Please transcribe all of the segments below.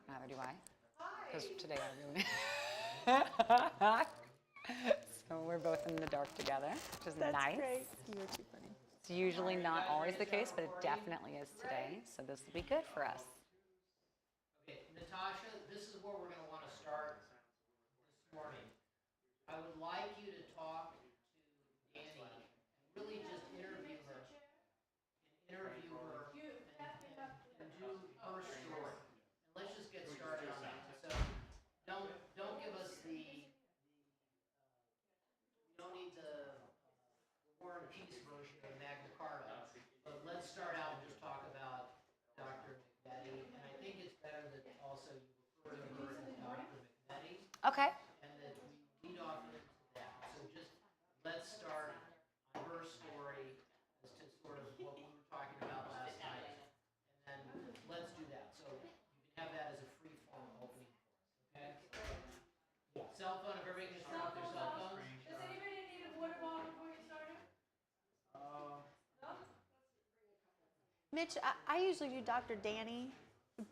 not either do I, because today I really. So we're both in the dark together, which is That's nice. Great. You're too funny. It's usually not always the case, but it definitely is today. So this will be good for us. Okay, Natasha, this is where we're going to want to start this morning. I would like you to talk to Dani and really just interview her and do her story. And let's just get started on that. So don't give us we don't need the War and Peace version of Magna Carta, but let's start out and just talk about Dr. McVetti. And I think it's better that also you refer to her as Dr. McVetti. Okay. And that we lead off into that. So just let's start on her story as to sort of what we were talking about last night. And then let's do that. So you can have that as a free form opening for us, okay? Cell phone, if everybody can turn off their cell phones. Does anybody need a water bottle before you started? No? Mitch, I usually do Dr. Dani,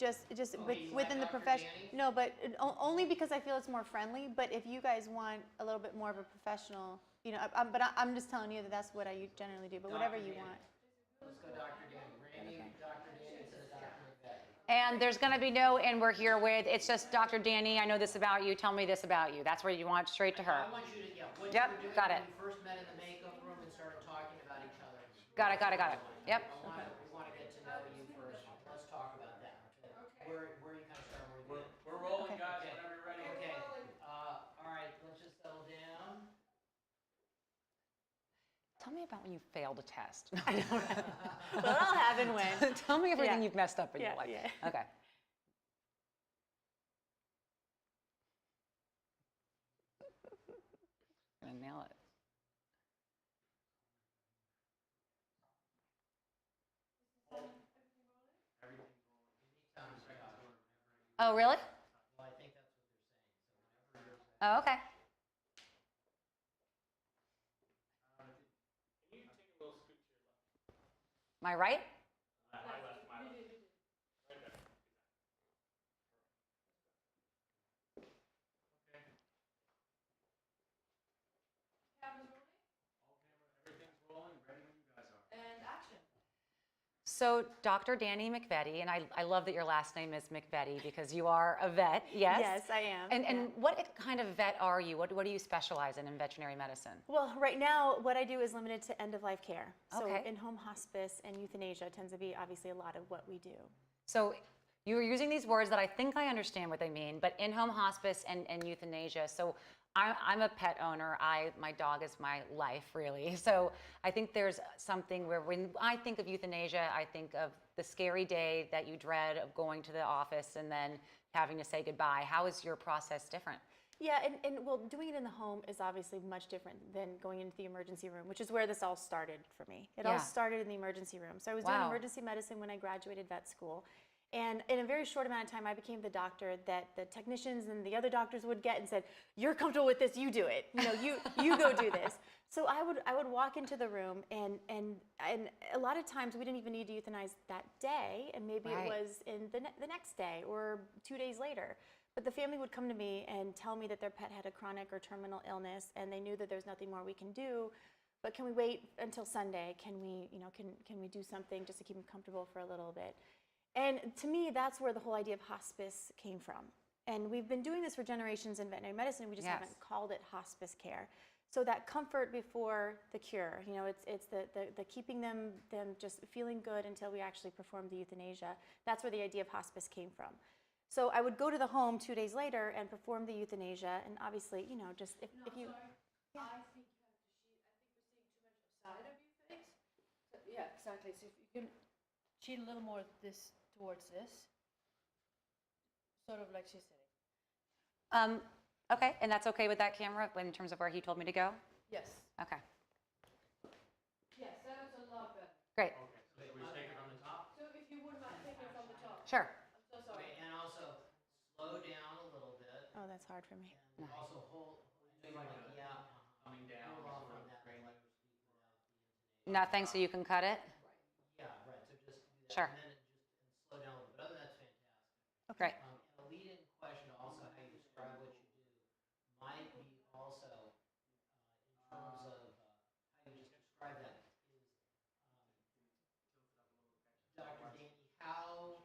just Oh, you within the like Dr. profession. Dani? No, but only because I feel it's more friendly. But if you guys want a little bit more of a professional, I'm just telling you that that's what I generally do. But whatever you Dani. want. Let's go Dr. Dani. Randy, Dr. Dani instead of Dr. McVetti. And there's going to be no, and we're here with, it's just Dr. Dani, I know this about you, tell me this about you. That's where you want straight to her. I want you to, what Yep, you were doing got it. when you first met in the makeup room and started talking about each other. Got it. Yep. We want to get to know you first. Let's talk about that. Okay. Where you kind of start, where you We're rolling, Okay. guys, Okay. whenever you're ready. Okay. All right, let's just settle down. Tell me about when you failed a test. I know, right? Well, it all happened when. Tell me everything Yeah. you've messed up in Yeah, your life. yeah. Okay. Gonna nail it. Oh, really? Well, I think that's what they're saying. So whenever you're Oh, okay. Can you take a little scoot to your left? My right? My left, my left. Right there. Okay. Camera's rolling. All camera, everything's rolling, ready when you guys are. And action. So, Dr. Dani McVetti, and I love that your last name is McVetti because you are a vet, yes? Yes, I am. And what kind of vet are you? What do you specialize in veterinary medicine? Well, right now, what I do is limited to end-of-life care. So Okay. in-home hospice and euthanasia tends to be obviously a lot of what we do. So you're using these words that I think I understand what they mean, but in-home hospice and euthanasia. So I'm a pet owner. My dog is my life, really. So I think there's something where when I think of euthanasia, I think of the scary day that you dread of going to the office and then having to say goodbye. How is your process different? Yeah, and well, doing it in the home is obviously much different than going into the emergency room, which is where this all started for me. It all Yeah. started in the emergency room. So I was doing Wow. emergency medicine when I graduated vet school. And in a very short amount of time, I became the doctor that the technicians and the other doctors would get and said, "You're comfortable with this, you do it. You go do this." So I would walk into the room, and a lot of times we didn't even need to euthanize that day, and maybe Right. it was in the next day or 2 days later. But the family would come to me and tell me that their pet had a chronic or terminal illness, and they knew that there's nothing more we can do. But can we wait until Sunday? Can we, can we do something just to keep them comfortable for a little bit? And to me, that's where the whole idea of hospice came from. And we've been doing this for generations in veterinary medicine. We just Yes. haven't called it hospice care. So that comfort before the cure, it's the keeping them just feeling good until we actually perform the euthanasia. That's where the idea of hospice came from. So I would go to the home 2 days later and perform the euthanasia. And obviously, just if you. Sorry. Yeah. I think you have to I think we're seeing too much of side of your face. So, yeah, exactly. So if you can cheat a little more this towards this, sort of like she's sitting. Okay, and that's okay with that camera in terms of where he told me to go? Yes. Okay, Yes, that is a lot better. great. Okay, so should we take it on the top? So if you wouldn't mind taking it from the top. Sure. I'm so sorry. Okay, and also slow down a little bit. Oh, that's hard for me. And also hold, Coming down. hold off on that Great. like we're speaking without the intonation. Nothing, so you can cut it? Yeah, right, so just do that. Sure. And then slow down a little bit. Other than that's fantastic. Great. And question also, how you describe what you do, might be also in terms of how you just describe that is, Dr. Dani, how,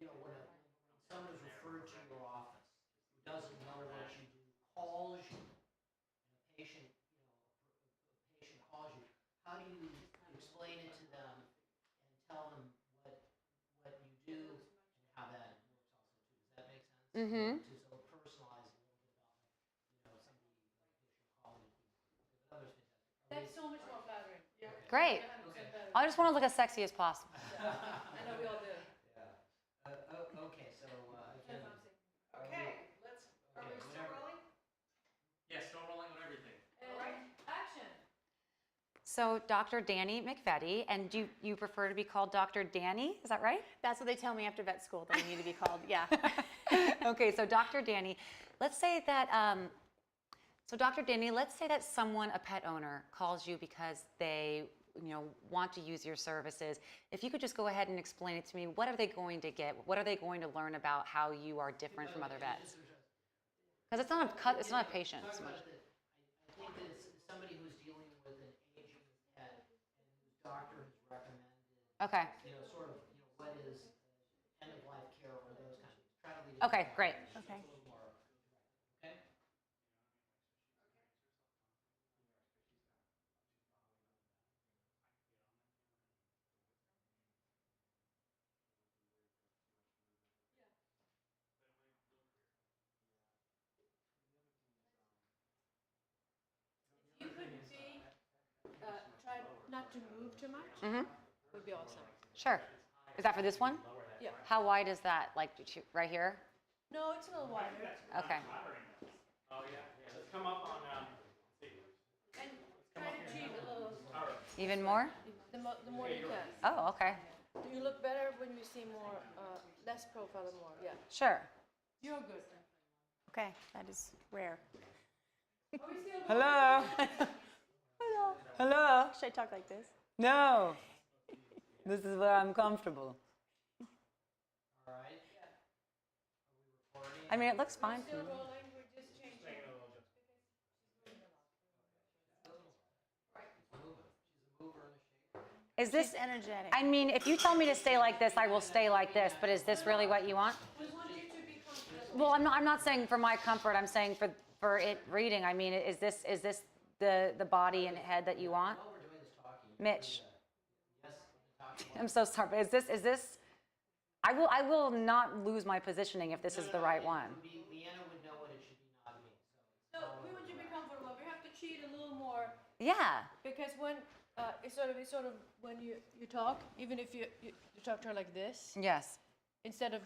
when someone is referred to your office who doesn't know what you do, calls you, and a patient, a patient calls you, how do you explain it to them and tell them what you do and how that works also too? Does that make sense? Mm-hmm. To sort of personalize a little bit about somebody like a patient calling you. Okay, but others fantastic. That's so much more flattering. Yeah. Great. 100% better. I just want to look as sexy as possible. I know we all do. Yeah. Okay, so again. Okay, Are we still rolling? Yes, still rolling on everything. All right, action. So, Dr. Dani McVetti, and do you prefer to be called Dr. Dani? Is that right? That's what they tell me after vet school that I need to be called. Yeah. Okay, so Dr. Dani, let's say that, Dr. Dani, let's say that someone, a pet owner, calls you because they, want to use your services. If you could just go ahead and explain it to me, what are they going to get? What are they going to learn about how you are different from other vets? Because it's not a patient so much. I think that it's somebody who's dealing with an aging pet and whose doctor has recommended, Okay. Sort of, what is end of life care or those kind of things. Try to lead it. Okay, great. Okay. A little more direct. Okay. If you could be, try not to move too much, Mm-hmm. would be awesome. Sure. Is that for this one? Yeah. How wide is that? Like right here? No, it's a little wider. Okay. Oh, yeah. Let's come up on, let's see. And try to cheat a little. All right. Even more? The more you can. Oh, okay. You look better when you see more, less profile and more. Yeah. Sure. You're good. Okay, that is rare. Hello. Hello. Hello. Should I talk like this? No. This is where I'm comfortable. All right. Are we recording? I mean, it looks fine to Still me. rolling, we're just changing. She's a mover and a shaker. Is this She's energetic. I mean, if you tell me to stay like this, I will stay like this, but is this really what you want? We want you to be comfortable. Well, I'm not saying for my comfort. I'm saying for it reading. I mean, is this the body and head that you want? While we're doing this talking, Mitch, yes, talking. I'm so sorry. But is this I will not lose my positioning if this is the right one. Leanna would know what it should be, not me. So we want you to be comfortable. We have to cheat a little more Yeah. because when it's sort of when you talk, even if you talk to her like this, Yes. instead of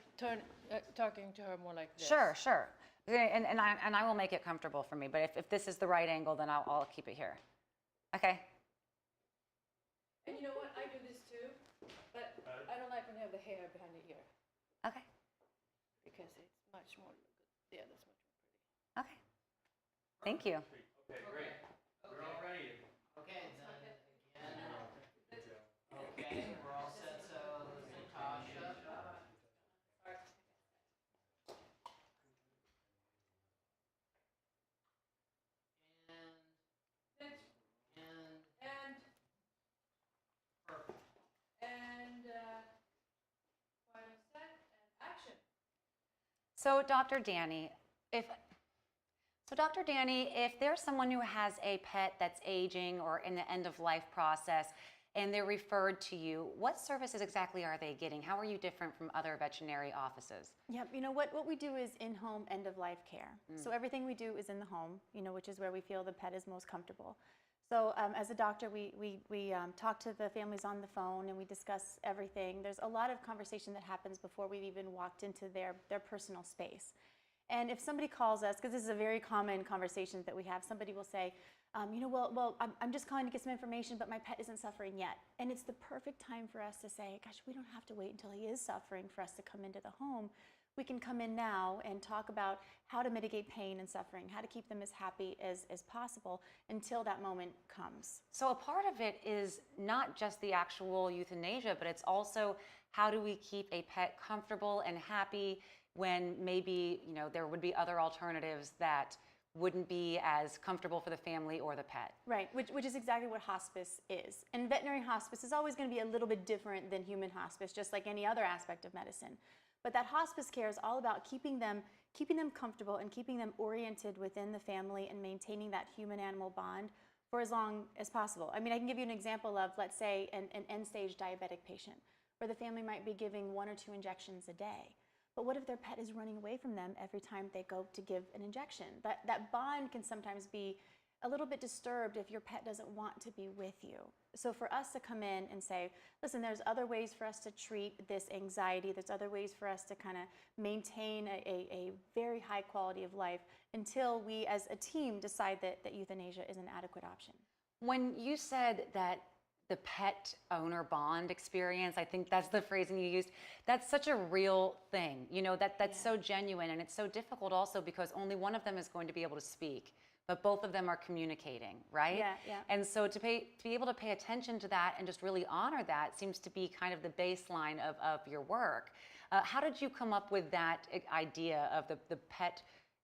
talking to her more like this. Sure. Okay, and I will make it comfortable for me. But if this is the right angle, then I'll keep it here. Okay. And you know what? I do this too, but I don't like when you have the hair behind the ear Okay. because it's much more. Yeah, that's much more pretty. Okay. Thank you. Okay, great. We're all ready. Okay, then again. Okay, we're all set. So Natasha. And perfect. And final set and action. So, Dr. Dani, if there's someone who has a pet that's aging or in the end of life process and they're referred to you, what services exactly are they getting? How are you different from other veterinary offices? Yep, what we do is in-home end-of-life care. So everything we do is in the home, which is where we feel the pet is most comfortable. So as a doctor, we talk to the families on the phone and we discuss everything. There's a lot of conversation that happens before we've even walked into their personal space. And if somebody calls us, because this is a very common conversation that we have, somebody will say, I'm just calling to get some information, but my pet isn't suffering yet. And it's the perfect time for us to say, gosh, we don't have to wait until he is suffering for us to come into the home. we can come in now and talk about how to mitigate pain and suffering, how to keep them as happy as possible until that moment comes. So a part of it is not just the actual euthanasia, but it's also how do we keep a pet comfortable and happy when maybe, you know, there would be other alternatives that wouldn't be as comfortable for the family or the pet. Right, which is exactly what hospice is. And veterinary hospice is always going to be a little bit different than human hospice, just like any other aspect of medicine. But that hospice care is all about keeping them comfortable and keeping them oriented within the family and maintaining that human-animal bond for as long as possible. I mean, I can give you an example of, let's say, an end-stage diabetic patient, where the family might be giving 1 or 2 injections a day. But what if their pet is running away from them every time they go to give an injection? That bond can sometimes be a little bit disturbed if your pet doesn't want to be with you. So for us to come in and say, listen, there's other ways for us to treat this anxiety, there's other ways for us to kind of maintain a very high quality of life until we as a team decide that euthanasia is an adequate option. When you said that the pet owner bond experience, I think that's the phrasing you used, that's such a real thing, you know, that's so genuine, and it's so difficult also because only one of them is going to be able to speak, but both of them are communicating, right? Yeah. And so to be able to pay attention to that and just really honor that seems to be kind of the baseline of your work. How did you come up with that idea of the pet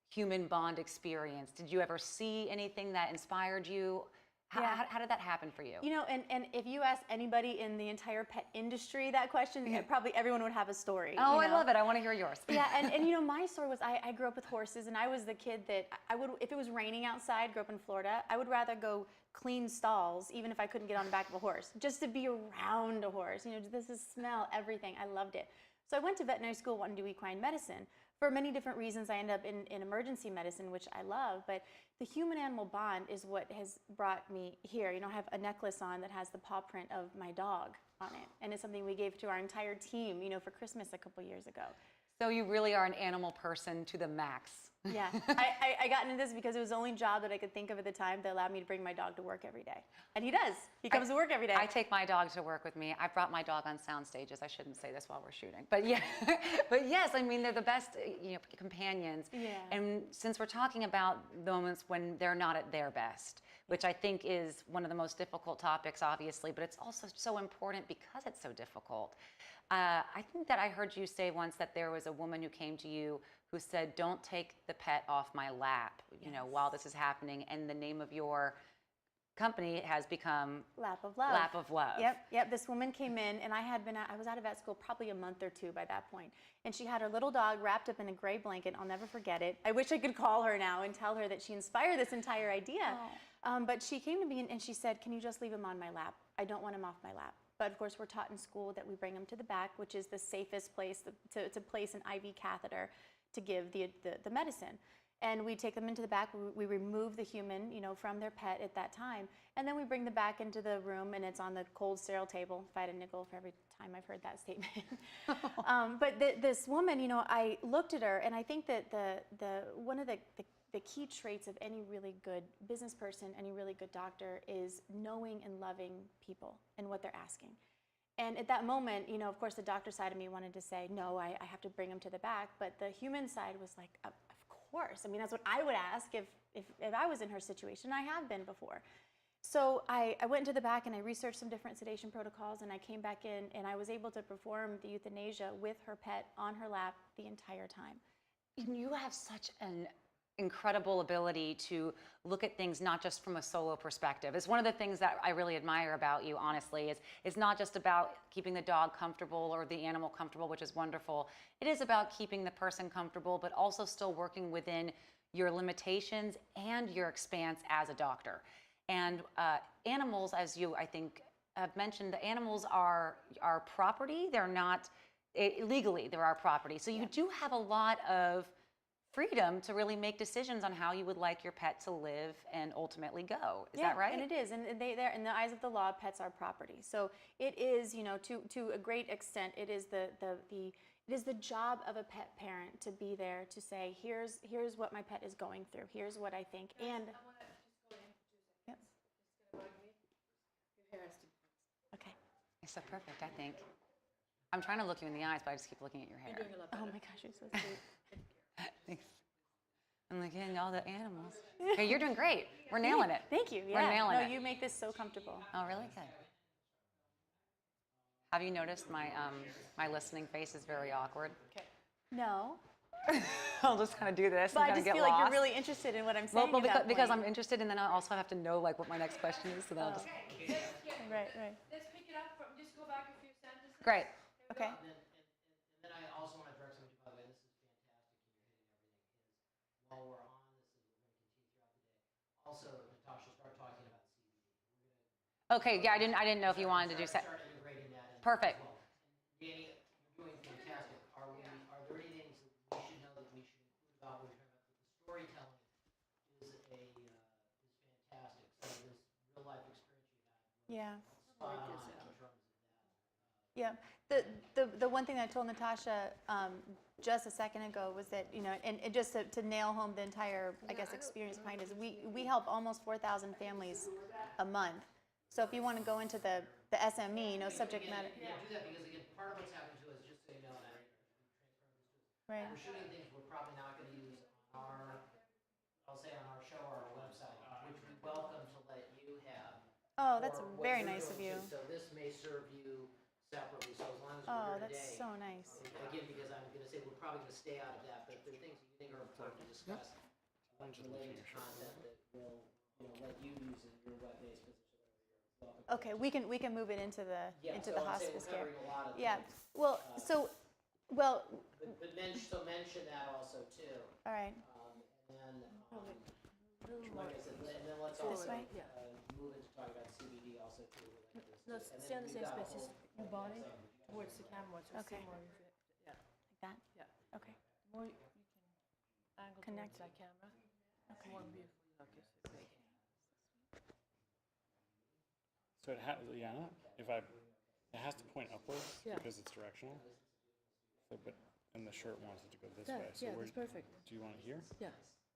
human bond experience? Did you ever see anything that inspired you? How did that happen for you? You know, and if you ask anybody in the entire pet industry that question, probably everyone would have a story. Oh, you know? I love it. I want to hear yours. Yeah, and you know, my story was I grew up with horses, and I was the kid that I would, if it was raining outside, grew up in Florida, I would rather go clean stalls, even if I couldn't get on the back of a horse, just to be around a horse. You know, just to smell everything. I loved it. So I went to veterinary school wanting to do equine medicine. For many different reasons, I ended up in emergency medicine, which I love, but the human-animal bond is what has brought me here. You know, I have a necklace on that has the paw print of my dog on it, and it's something we gave to our entire team, you know, for Christmas a couple years ago. So you really are an animal person to the max. Yeah, I got into this because it was the only job that I could think of at the time that allowed me to bring my dog to work every day. And he does. He comes to work every day. I take my dog to work with me. I brought my dog on sound stages. I shouldn't say this while we're shooting, but yeah, but yes, I mean, they're the best, you know, companions. Yeah. And since we're talking about moments when they're not at their best, which I think is one of the most difficult topics, obviously, but it's also so important because it's so difficult. I think that I heard you say once that there was a woman who came to you who said, "Don't take the pet off my lap," you know, while this is happening, and the name of your company has become Lap of Love. Lap of Love. Yep. This woman came in, and I was out of vet school probably a month or 2 by that point, and she had her little dog wrapped up in a gray blanket. I'll never forget it. I wish I could call her now and tell her that she inspired this entire idea. But she came to me and she said, "Can you just leave him on my lap? I don't want him off my lap." But of course, we're taught in school that we bring him to the back, which is the safest place to place an IV catheter to give the medicine. And we take them into the back, we remove the human, you know, from their pet at that time, and then we bring them back into the room, and it's on the cold, sterile table. If I had a nickel for every time I've heard that statement. But this woman, you know, I looked at her, and I think that one of the key traits of any really good business person, any really good doctor, is knowing and loving people and what they're asking. And at that moment, you know, of course, the doctor side of me wanted to say, no, I have to bring him to the back. But the human side was like, of course. I mean, that's what I would ask if I was in her situation. I have been before. So I went into the back and I researched some different sedation protocols, and I came back in and I was able to perform the euthanasia with her pet on her lap the entire time. You have such an incredible ability to look at things not just from a solo perspective. It's one of the things that I really admire about you, honestly, is it's not just about keeping the dog comfortable or the animal comfortable, which is wonderful. It is about keeping the person comfortable, but also still working within your limitations and your expanse as a doctor. And animals, as you, I think, have mentioned, the animals are our property. They're not, legally, they're our property. So you do have a lot of freedom to really make decisions on how you would like your pet to live and ultimately go. Is that right? And it is, and they're in the eyes of the law, pets are property. So it is, you know, to a great extent, it is the job of a pet parent to be there to say, here's what my pet is going through. Here's what I think. And I want to just go in for 2 seconds. Yep. It's going to bug me. Your hair has to be fixed. okay. It's so perfect, I think. I'm trying to look you in the eyes, but I just keep looking at your hair. You're doing a lot Oh better. my gosh, you're so sweet. Thanks. I'm like, yeah, all the animals. Okay, you're doing great. We're nailing it. Thank you. We're Yeah. nailing No, it. you make this so comfortable. Oh, really? Good. Have you noticed my listening face is very awkward? Okay. No, I'll just kind of do this but and I kind of just get feel lost. like you're really interested in what I'm saying. well, at that because point. I'm interested, and then I also have to know like what my next question is. So then I'll just. Right. Let's pick it up from, just go back a few sentences. Great. Okay. And then I also want to direct somebody, by the way, this is fantastic, and you're hitting everything, is while we're on this, is we're going to continue throughout the day. Also, Natasha, start talking about CBD. We're going to Okay. Yeah, I didn't know if you wanted to do start integrating that in Perfect. as well. Danny, you're doing fantastic. Are there any things that we should know that we should include about what we're talking about? The storytelling is fantastic. So this real life experience you had Yeah. spot on in terms of that. Yeah. The one thing I told Natasha just a second ago was that, you know, and just to nail home the entire, I guess, experience behind it, is we help almost 4,000 families a month. So if you want to go into the SME, you know, subject matter. Yeah, do that because again, part of what's happening to us, just so you know, and I Right. we're shooting things we're probably not going to use on our, I'll say on our show or our website, which we welcome to let you have. Oh, that's for what very you're nice of doing you. too. So this may serve you separately. So as long as Oh, we're here that's today, so nice. again, because I'm going to say we're probably going to stay out of that, but if there are things that you think are important to discuss related to content that will, let you use in your web-based business or whatever you're welcome. Okay, we can move it into the Yeah, so I'm saying hospice we're care. covering a lot of Yeah. things. Well, well, But mention that also too. all right. And then, like I said, and then let's This also way? move into talking about CBD also too. No, And then stay on the we've same got a space, just whole- your body towards the camera, so Okay. see more of it. Yeah, Like that? yeah. Okay. The more you can angle Connect. towards that camera, the Okay. more beautiful you look. It's big. So it it has to point upwards Yeah. because it's directional. So, but and the shirt wants it to go this Yeah, way. So yeah, where that's perfect. do you want it here? Yeah.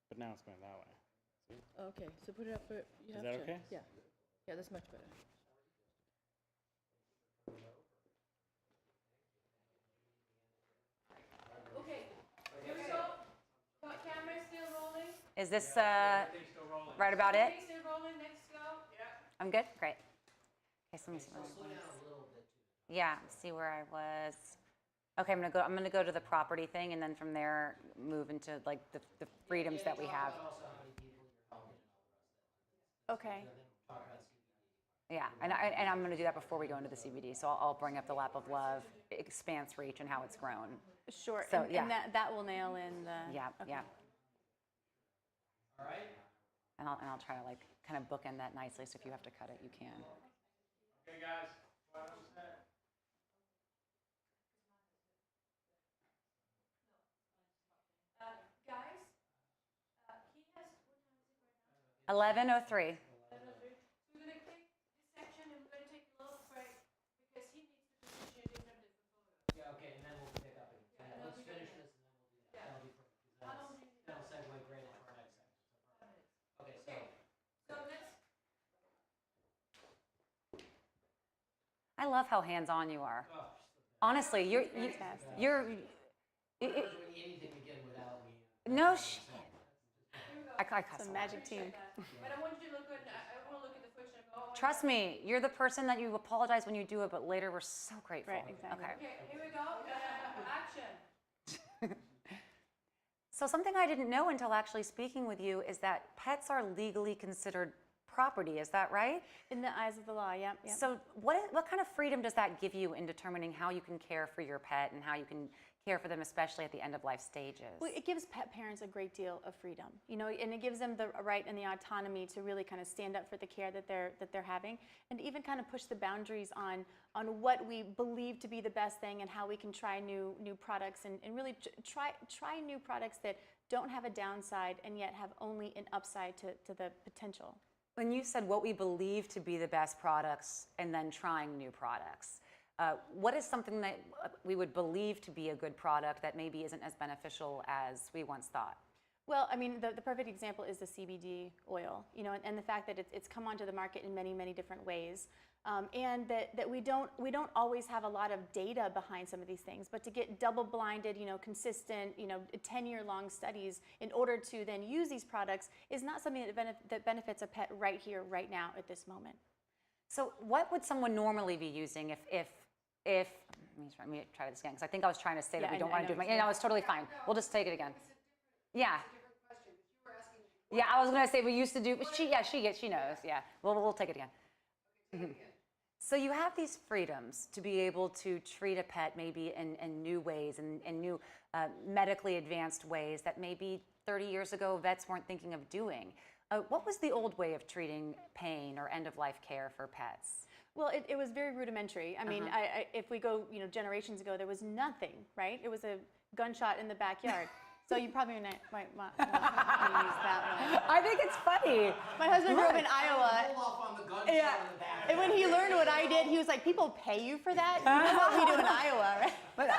But now it's going that way. Okay, so put it up for, you have that to. okay? Yeah. Yeah, that's much better. Okay, here we go. Camera still rolling? Is this right about it? Okay, still rolling, next go. Yeah. I'm good. Great. Okay, so let me see where Slow I down was. a little bit too. Yeah, see where I was. Okay, I'm gonna go to the property thing, and then from there move into like the freedoms that we have. Also, how many people you're helping and all the rest of that. Okay. And then talk about CBD. Yeah, and I'm gonna do that before we go into the CBD. So I'll bring up the lap of love, expanse reach, and how it's grown. Sure. So, and, yeah. and that will nail in the. Yeah, Okay. yeah. All right? And I'll try to like kind of bookend that nicely. So if you have to cut it, you can. Okay, guys. What I'm saying. Guys, he has, what time is it right now? 11:03. So we're gonna take this section and we're gonna take a little break because he needs to position it differently for photos. Yeah, okay, and then we'll pick up again. Yeah, and Let's then we finish can- this and then we'll do that. That'll be perfect. 'Cause How long do you need? that'll segue great into our next section. So perfect. Okay, so. So let's, I love how hands-on you are. Oh, Honestly, you're Fantastic. you're. I'm not doing anything again without me. No shit. I cuss It's a a lot. magic team. but I want you to look good, and I wanna look at the footage and go, oh, Trust me, you're the person that you apologize when you do it, but later we're so grateful. Right, exactly. Okay. okay, here we go, action. So something I didn't know until actually speaking with you is that pets are legally considered property. Is that right? In the eyes of the law, yep. So what kind of freedom does that give you in determining how you can care for your pet and how you can care for them, especially at the end of life stages? Well, it gives pet parents a great deal of freedom, you know, and it gives them the right and the autonomy to really kind of stand up for the care that they're having, and even kind of push the boundaries on what we believe to be the best thing and how we can try new products and really try new products that don't have a downside and yet have only an upside to the potential. When you said what we believe to be the best products and then trying new products, what is something that we would believe to be a good product that maybe isn't as beneficial as we once thought? Well, I mean, the perfect example is the CBD oil, you know, and the fact that it's come onto the market in many, many different ways. And that we don't always have a lot of data behind some of these things, but to get double-blinded, you know, consistent, you know, 10-year-long studies in order to then use these products is not something that benefits a pet right here, right now, at this moment. So what would someone normally be using if let me try this again, because I think I was trying to say that Yeah, we don't I want to know. do it. Yeah, no, it's totally fine. We'll just take it again. Yeah. Yeah, I was going to say we used to do, she knows. Yeah, we'll take it again. Mhm. So you have these freedoms to be able to treat a pet maybe in new ways and in new medically advanced ways that maybe 30 years ago vets weren't thinking of doing. What was the old way of treating pain or end-of-life care for pets? Well, it was very rudimentary. I mean, if we go, you know, generations ago, there was nothing, right? It was a gunshot in the backyard. So you probably might want to use that one. I think it's funny. My husband grew up in Iowa. Hold off on the gunshot Yeah. in the back. And when he learned what I did, he was like, people pay you for that? You know what we do in Iowa, right? But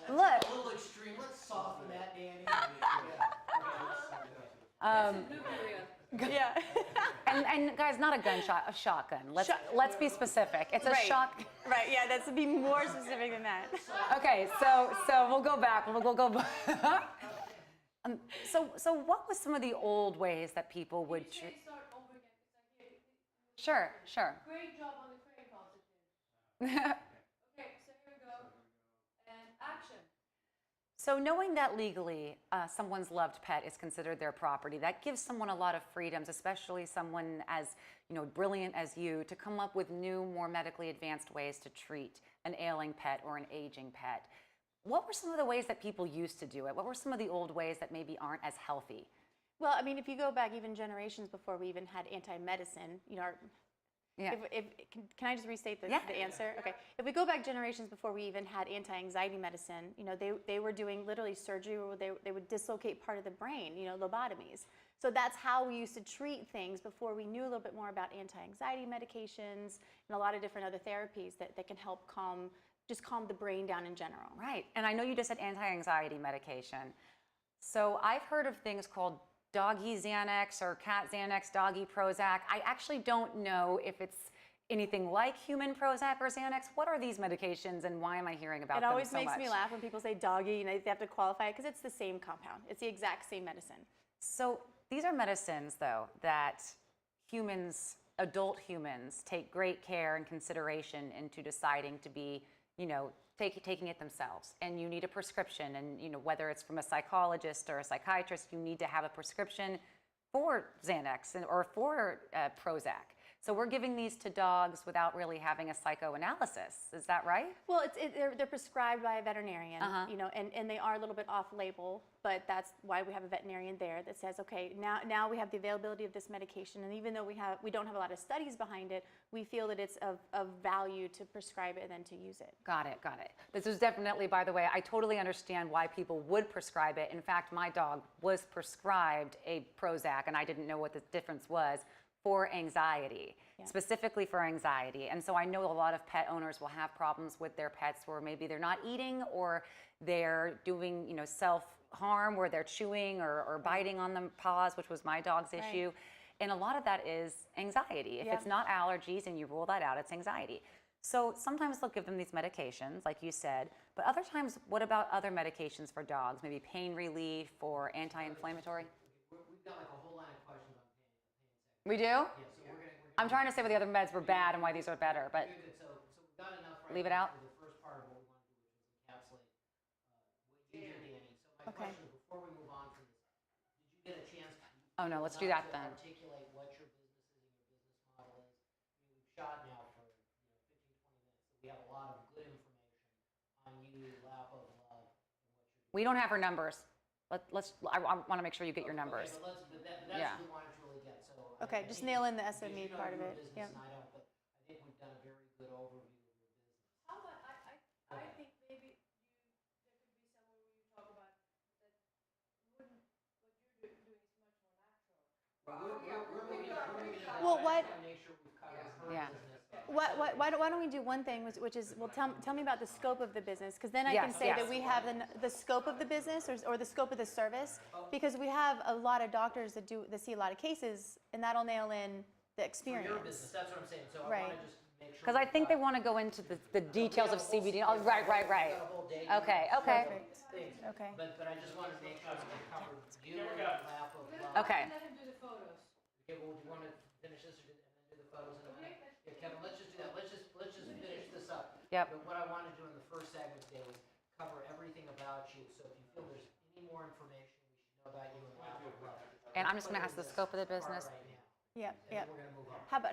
look, A little extreme. Let's soften that, Dani. Yeah. and guys, not a gunshot, a shotgun. Let's be specific. It's a Right. shock. Right, yeah, that's to be more specific than that. Okay, so we'll go back. We'll go. So what was some of the old ways that people would? Start over again. It's like, Sure. great job on the crane positive. Okay, so here we go. And action. So knowing that legally someone's loved pet is considered their property, that gives someone a lot of freedoms, especially someone as brilliant as you, to come up with new, more medically advanced ways to treat an ailing pet or an aging pet. What were some of the ways that people used to do it? What were some of the old ways that maybe aren't as healthy? Well, I mean, if you go back even generations before we even had anti-medicine, you know, Yeah. can I just restate the Yeah. answer? Okay. If we go back generations before we even had anti-anxiety medicine, you know, they were doing literally surgery where they would dislocate part of the brain, you know, lobotomies. So that's how we used to treat things before we knew a little bit more about anti-anxiety medications and a lot of different other therapies that can help calm the brain down in general. Right, and I know you just said anti-anxiety medication. So I've heard of things called doggy Xanax or cat Xanax, doggy Prozac. I actually don't know if it's anything like human Prozac or Xanax. What are these medications and why am I hearing about It them always so much? makes me laugh when people say doggy, you know, they have to qualify it because it's the same compound. It's the exact same medicine. So these are medicines, though, that humans, adult humans, take great care and consideration into deciding to be, taking it themselves. And you need a prescription, and whether it's from a psychologist or a psychiatrist, you need to have a prescription for Xanax or for Prozac. So we're giving these to dogs without really having a psychoanalysis. Is that right? Well, they're prescribed by a veterinarian, and they are a little bit off-label, but that's why we have a veterinarian there that says, okay, now we have the availability of this medication, and even though we don't have a lot of studies behind it, we feel that it's of value to prescribe it and then to use it. Got it. This is definitely, by the way, I totally understand why people would prescribe it. In fact, my dog was prescribed a Prozac, and I didn't know what the difference was. For anxiety, specifically for anxiety. And so I know a lot of pet owners will have problems with their pets where maybe they're not eating or they're doing, self-harm where they're chewing or biting on the paws, which was my dog's issue. And a lot of that is anxiety. If it's not allergies and you rule that out, it's anxiety. So sometimes they'll give them these medications, like you said, but other times, what about other medications for dogs? Maybe pain relief or anti-inflammatory? We've got like a whole line of questions on pain. We do? Yeah, so we're gonna I'm trying to say why the other meds were bad and why these are better, but good. So we've got enough right leave it now out. for the first part of what we want to do, which is encapsulate what you did, Dani. So my Okay. question is, before we move on from this, did you get a chance to Oh no, let's do that to then. articulate what your business is and your business model is? I mean, we've shot now for 15, 20 minutes, so we have a lot of good information on you, Lap of Love, and what you're doing. We don't have her numbers. I want to make sure you get your numbers. Okay, but that's Yeah. what we wanted to really get. So Okay, just nail in the SME because part of your it. business Yeah. and I don't, but I think we've done a very good overview of your business. How about, I think maybe there could be somewhere where you talk about that what you're doing is much more natural. We're moving Well, what? to make sure we've covered her Yeah. business. why don't we do one thing, which is, well, tell me about the scope of the business, because then I can Yes, say yes. that we have the scope of the business or the scope of the service, because we have a lot of doctors that see a lot of cases, and that'll nail in the For experience. your business, that's what I'm saying. So I Right. want to just make sure. Because I think they want to go into the details of CBD. Oh, right. We've got a whole day. Okay. Things. Okay. But I just want to make sure that we cover you in the lap of love. Okay. Let him do the photos. Okay, well, do you want to finish this and then do the photos in a minute? Yeah, Kevin, let's just do that. Let's just finish this up. Yep. But what I want to do in the first segment today was cover everything about you. So if you feel there's any more information we should know about you in the lap of love. And I'm just going to ask the scope of the business. Right now. Yep, And then yep. we're going to move on. How about